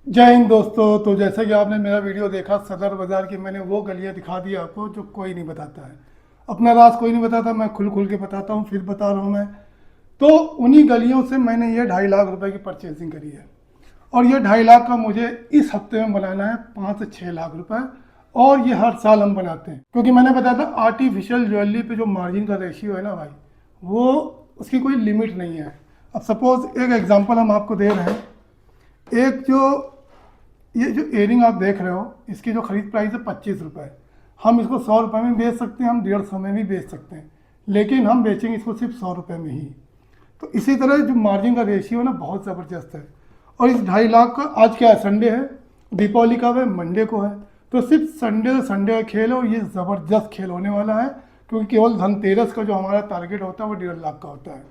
जय हिंद दोस्तों। तो जैसे कि आपने मेरा वीडियो देखा सदर बाज़ार की, मैंने वो गलियाँ दिखा दी आपको जो कोई नहीं बताता है। अपना राज कोई नहीं बताता, मैं खुल खुल के बताता हूँ, फिर बता रहा हूँ मैं। तो उन्हीं गलियों से मैंने ये 2.5 लाख रुपए की परचेजिंग करी है। और ये 2.5 लाख का मुझे इस हफ्ते में बनाना है 5 से 6 लाख रुपए। और ये हर साल हम बनाते हैं, क्योंकि मैंने बताया था आर्टिफिशियल ज्वेलरी पे जो मार्जिन का रेशियो है ना भाई, वो उसकी कोई लिमिट नहीं है। अब सपोज एक एग्जांपल हम आपको दे रहे हैं। एक जो ये जो एयरिंग आप देख रहे हो, इसकी जो खरीद प्राइस है 25 रुपये। हम इसको 100 रुपये में बेच सकते हैं, हम 150 में भी बेच सकते हैं, लेकिन हम बेचेंगे इसको सिर्फ 100 रुपये में ही। तो इसी तरह जो मार्जिन का रेशियो है ना, बहुत ज़बरदस्त है। और इस 2.5 लाख का आज क्या है, संडे है, दीपावली कब है, मंडे को है। तो सिर्फ संडे से संडे का खेल है और ये ज़बरदस्त खेल होने वाला है, क्योंकि केवल धनतेरस का जो हमारा टारगेट होता है वो 1.5 लाख का होता है।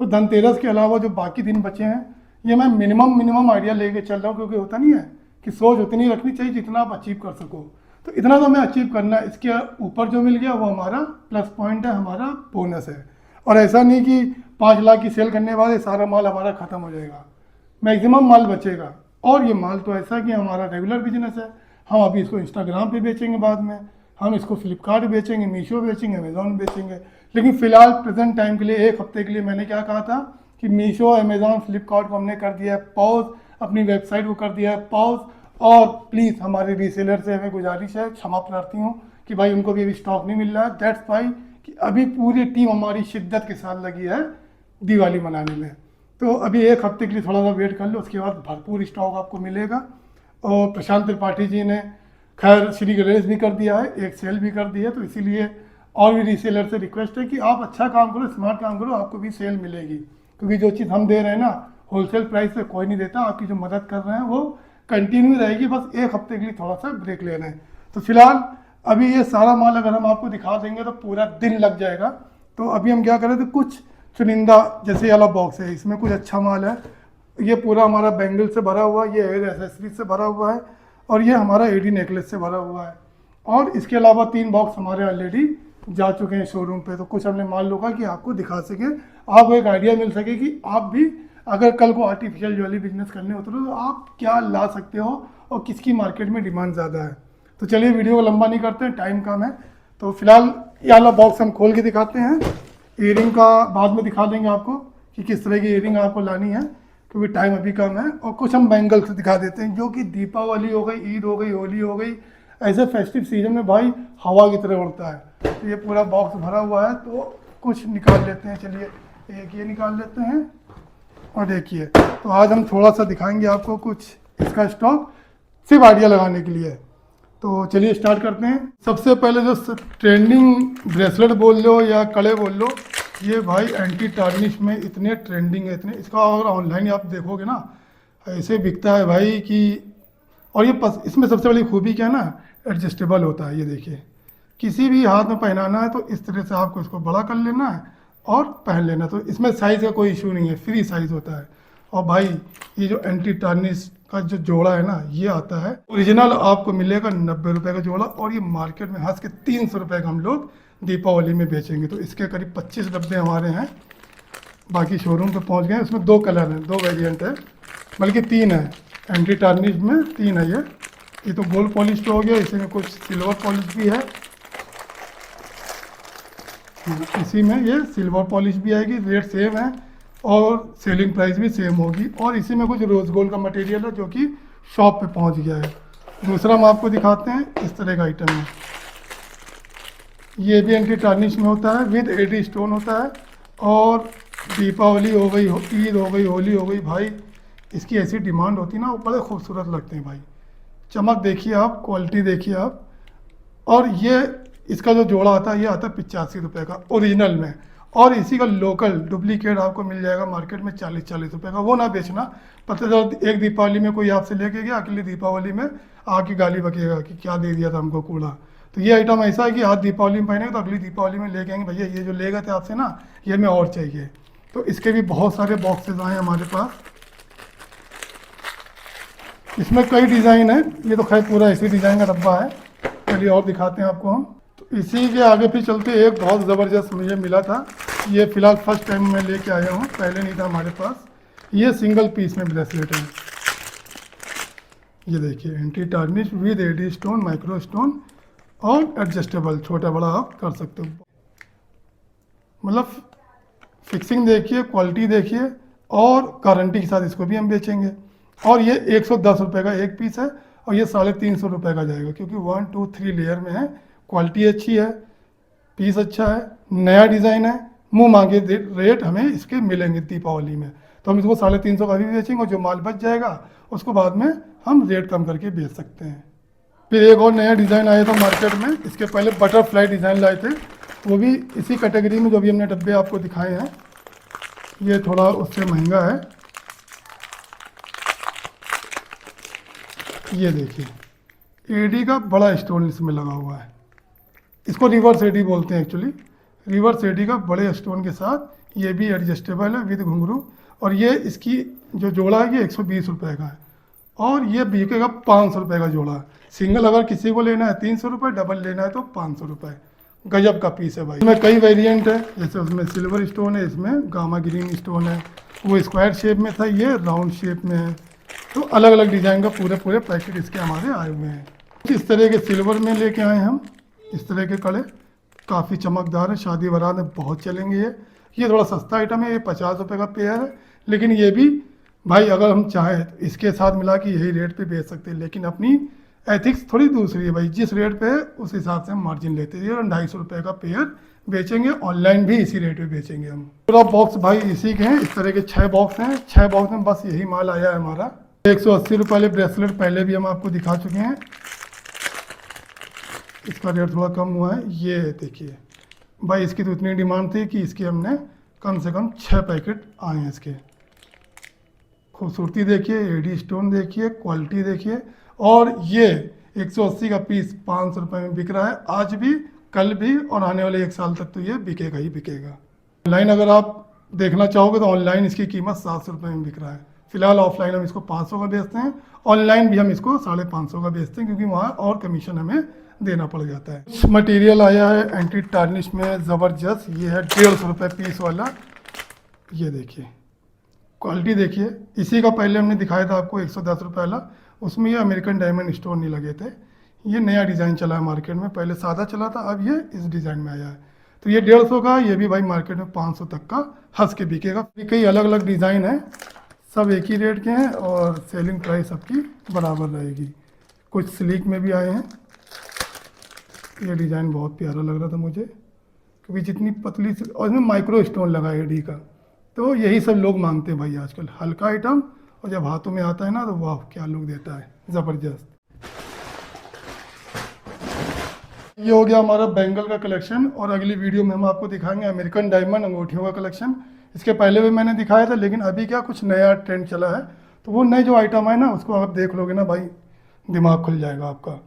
तो धनतेरस के अलावा जो बाकी दिन बचे हैं, ये मैं मिनिमम आइडिया लेके चल रहा हूँ, क्योंकि होता नहीं है कि सोच उतनी रखनी चाहिए जितना आप अचीव कर सको। तो इतना तो हमें अचीव करना है, इसके ऊपर जो मिल गया वो हमारा प्लस पॉइंट है, हमारा बोनस है। और ऐसा नहीं कि 5 लाख की सेल करने के बाद ये सारा माल हमारा ख़त्म हो जाएगा, मैक्सिमम माल बचेगा। और ये माल तो ऐसा कि हमारा रेगुलर बिजनेस है। हम अभी इसको इंस्टाग्राम पे बेचेंगे, बाद में हम इसको फ्लिपकार्ट बेचेंगे, मीशो बेचेंगे, अमेज़ॉन बेचेंगे। लेकिन फ़िलहाल प्रेजेंट टाइम के लिए, एक हफ्ते के लिए मैंने क्या कहा था कि मीशो, अमेज़ॉन, फ्लिपकार्ट को हमने कर दिया है पॉज, अपनी वेबसाइट को कर दिया है पॉज। और प्लीज़ हमारे रीसेलर से हमें गुजारिश है, क्षमा प्रार्थी हूँ कि भाई उनको भी अभी स्टॉक नहीं मिल रहा है। दैट्स वाई कि अभी पूरी टीम हमारी शिद्दत के साथ लगी है दिवाली मनाने में। तो अभी एक हफ्ते के लिए थोड़ा सा वेट कर लो, उसके बाद भरपूर स्टॉक आपको मिलेगा। और प्रशांत त्रिपाठी जी ने खैर श्री गणेश भी कर दिया है, एक सेल भी कर दी है। तो इसीलिए और भी रीसेलर से रिक्वेस्ट है कि आप अच्छा काम करो, स्मार्ट काम करो, आपको भी सेल मिलेगी। क्योंकि जो चीज़ हम दे रहे हैं ना, होलसेल प्राइस पे कोई नहीं देता। आपकी जो मदद कर रहे हैं वो कंटिन्यू रहेगी, बस एक हफ्ते के लिए थोड़ा सा ब्रेक लेना है। तो फिलहाल अभी ये सारा माल अगर हम आपको दिखा देंगे तो पूरा दिन लग जाएगा। तो अभी हम क्या करें, तो कुछ चुनिंदा, जैसे ये वाला बॉक्स है, इसमें कुछ अच्छा माल है। ये पूरा हमारा बैंगल से भरा हुआ है, ये हेयर एसेसरीज से भरा हुआ है, और ये हमारा एडी नेकलेस से भरा हुआ है। और इसके अलावा 3 बॉक्स हमारे ऑलरेडी जा चुके हैं शोरूम पे। तो कुछ हमने माल लोगा कि आपको दिखा सके, आपको एक आइडिया मिल सके कि आप भी अगर कल को आर्टिफिशियल ज्वेलरी बिजनेस करने होते तो आप क्या ला सकते हो और किसकी मार्केट में डिमांड ज़्यादा है। तो चलिए वीडियो को लंबा नहीं करते हैं, टाइम कम है। तो फिलहाल ये वाला बॉक्स हम खोल के दिखाते हैं। ईयरिंग का बाद में दिखा देंगे आपको कि किस तरह की ईयरिंग आपको लानी है, क्योंकि टाइम अभी कम है। और कुछ हम बैंगल्स दिखा देते हैं, जो कि दीपावली हो गई, ईद हो गई, होली हो गई, ऐसे फेस्टिव सीजन में भाई हवा की तरह उड़ता है। तो ये पूरा बॉक्स भरा हुआ है, तो कुछ निकाल लेते हैं। चलिए एक ये निकाल लेते हैं, और देखिए तो आज हम थोड़ा सा दिखाएंगे आपको कुछ इसका स्टॉक, सिर्फ आइडिया लगाने के लिए। तो चलिए स्टार्ट करते हैं। सबसे पहले जो ट्रेंडिंग ब्रेसलेट बोल लो या कड़े बोल लो, ये भाई एंटी टार्निश में इतने ट्रेंडिंग है, इतने, इसका अगर ऑनलाइन आप देखोगे ना, ऐसे बिकता है भाई कि। और ये इसमें सबसे बड़ी खूबी क्या है ना, एडजस्टेबल होता है। ये देखिए, किसी भी हाथ में पहनाना है तो इस तरह से आपको इसको बड़ा कर लेना है और पहन लेना। तो इसमें साइज़ का कोई इशू नहीं है, फ्री साइज़ होता है। और भाई ये जो एंटी टार्निश का जो जोड़ा है ना, ये आता है ओरिजिनल, आपको मिलेगा 90 रुपये का जोड़ा। और ये मार्केट में हंस के 300 रुपये का हम लोग दीपावली में बेचेंगे। तो इसके करीब 25 डब्बे हमारे हैं, बाकी शोरूम पे पहुंच गए हैं। इसमें 2 कलर हैं, 2 वेरिएंट है, बल्कि 3 है। एंटी टार्निश में 3 है। ये तो गोल्ड पॉलिश हो गया, इसी में कुछ सिल्वर पॉलिश भी है। इसी में ये सिल्वर पॉलिश भी आएगी, रेट सेम है और सेलिंग प्राइस भी सेम होगी। और इसी में कुछ रोज गोल्ड का मटेरियल है जो कि शॉप पे पहुंच गया है। दूसरा हम आपको दिखाते हैं, इस तरह का आइटम है। ये भी एंटी टार्निश में होता है, विद एडी स्टोन होता है। और दीपावली हो गई, ईद हो गई, होली हो गई, भाई इसकी ऐसी डिमांड होती है ना, वो बड़े खूबसूरत लगते हैं भाई। चमक देखिए आप, क्वालिटी देखिए आप। और ये इसका जो जोड़ा आता है, ये आता है 85 रुपये का ओरिजिनल में। और इसी का लोकल डुप्लीकेट आपको मिल जाएगा मार्केट में 40-40 रुपये का। वो ना बेचना, पता चला एक दीपावली में कोई आपसे लेके गया, अगली दीपावली में आके गाली बकेगा कि क्या दे दिया था हमको कूड़ा। तो ये आइटम ऐसा है कि आज दीपावली में पहनेंगे तो अगली दीपावली में लेके आएंगे, भैया ये जो ले गए थे आपसे ना, ये हमें और चाहिए। तो इसके भी बहुत सारे बॉक्सेस आए हमारे पास। इसमें कई डिज़ाइन है, ये तो खैर पूरा इसी डिज़ाइन का डब्बा है। चलिए और दिखाते हैं आपको हम। तो इसी के आगे फिर चलते, एक बहुत ज़बरदस्त मुझे मिला था, ये फ़िलहाल फर्स्ट टाइम मैं लेके आया हूँ, पहले नहीं था हमारे पास। ये सिंगल पीस में ब्रेसलेट है। ये देखिए anti tarnish with AD stone, micro stone और एडजस्टेबल, छोटा बड़ा आप कर सकते हो। मतलब फिक्सिंग देखिए, क्वालिटी देखिए, और गारंटी के साथ इसको भी हम बेचेंगे। और ये 110 रुपये का एक पीस है और ये 350 रुपये का जाएगा, क्योंकि 1 2 3 लेयर में है। क्वालिटी अच्छी है, पीस अच्छा है, नया डिज़ाइन है, मुंह मांगे रेट हमें इसके मिलेंगे दीपावली में। तो हम इसको 350 का भी बेचेंगे और जो माल बच जाएगा उसको बाद में हम रेट कम करके बेच सकते हैं। फिर एक और नया डिज़ाइन आया था मार्केट में, इसके पहले बटरफ्लाई डिज़ाइन लाए थे, वो भी इसी कैटेगरी में जो भी हमने डब्बे आपको दिखाए हैं। ये थोड़ा उससे महंगा है। ये देखिए एडी का बड़ा स्टोन इसमें लगा हुआ है, इसको रिवर्स एडी बोलते हैं एक्चुअली। रिवर्स एडी का बड़े स्टोन के साथ, ये भी एडजस्टेबल है विद घुंघरू। और ये इसकी जो जोड़ा है ये 120 रुपये का है और ये बिकेगा 500 रुपये का जोड़ा। सिंगल अगर किसी को लेना है 300 रुपये, डबल लेना है तो 500 रुपये। गजब का पीस है भाई। इसमें कई वेरिएंट है, जैसे उसमें सिल्वर स्टोन है, इसमें गामा ग्रीन स्टोन है, वो स्क्वायर शेप में था, ये राउंड शेप में है। तो अलग अलग डिज़ाइन का पूरे पैकेट इसके हमारे आए हुए हैं। इस तरह के सिल्वर में लेके आए हम, इस तरह के कड़े काफ़ी चमकदार है, शादी बारात में बहुत चलेंगे। ये थोड़ा सस्ता आइटम है, ये 50 रुपये का पेयर है, लेकिन ये भी भाई अगर हम चाहें तो इसके साथ मिला के यही रेट पे बेच सकते हैं। लेकिन अपनी एथिक्स थोड़ी दूसरी है भाई, जिस रेट पे है उस हिसाब से हम मार्जिन लेते हैं। 250 रुपये का पेयर बेचेंगे, ऑनलाइन भी इसी रेट पे बेचेंगे हम। पूरा बॉक्स भाई इसी के हैं, इस तरह के 6 बॉक्स हैं। 6 बॉक्स में बस यही माल आया है हमारा। 180 रुपये वाले ब्रेसलेट पहले भी हम आपको दिखा चुके हैं, इसका रेट थोड़ा कम हुआ है। ये देखिए भाई, इसकी तो इतनी डिमांड थी कि इसके हमने कम से कम 6 पैकेट आए हैं इसके। खूबसूरती देखिए, एडी स्टोन देखिए, क्वालिटी देखिए। और ये 180 का पीस 500 रुपये में बिक रहा है, आज भी, कल भी, और आने वाले 1 साल तक तो ये बिकेगा ही बिकेगा। ऑनलाइन अगर आप देखना चाहोगे तो ऑनलाइन इसकी कीमत 700 रुपये में बिक रहा है। फिलहाल ऑफलाइन हम इसको 500 का बेचते हैं, ऑनलाइन भी हम इसको 550 का बेचते हैं, क्योंकि वहाँ और कमीशन हमें देना पड़ जाता है। कुछ मटेरियल आया है एंटी टार्निश में ज़बरदस्त, ये है 150 रुपये पीस वाला। ये देखिए क्वालिटी देखिए, इसी का पहले हमने दिखाया था आपको 110 रुपये वाला, उसमें ये अमेरिकन डायमंड स्टोन नहीं लगे थे। ये नया डिज़ाइन चला है मार्केट में, पहले सादा चला था, अब ये इस डिज़ाइन में आया है। तो ये 150 का, ये भी भाई मार्केट में 500 तक का हंस के बिकेगा। कई अलग अलग डिज़ाइन है, सब एक ही रेट के हैं और सेलिंग प्राइस सबकी बराबर रहेगी। कुछ स्लीक में भी आए हैं, ये डिज़ाइन बहुत प्यारा लग रहा था मुझे, क्योंकि जितनी पतली सी और इसमें माइक्रो स्टोन लगा है एडी का। तो यही सब लोग मांगते हैं भाई आजकल, हल्का आइटम, और जब हाथों में आता है ना तो वाह क्या लुक देता है, ज़बरदस्त। ये हो गया हमारा बैंगल का कलेक्शन, और अगली वीडियो में हम आपको दिखाएंगे अमेरिकन डायमंड अंगूठियों का कलेक्शन। इसके पहले भी मैंने दिखाया था, लेकिन अभी क्या कुछ नया ट्रेंड चला है, तो वो नए जो आइटम है ना उसको आप देख लोगे ना भाई, दिमाग खुल जाएगा आपका।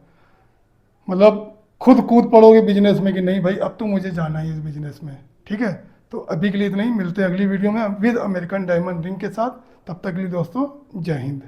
मतलब खुद कूद पड़ोगे बिजनेस में कि नहीं भाई अब तो मुझे जाना है इस बिजनेस में। ठीक है, तो अभी के लिए इतना ही, मिलते हैं अगली वीडियो में विद अमेरिकन डायमंड रिंग के साथ। तब तक के लिए दोस्तों, जय हिंद।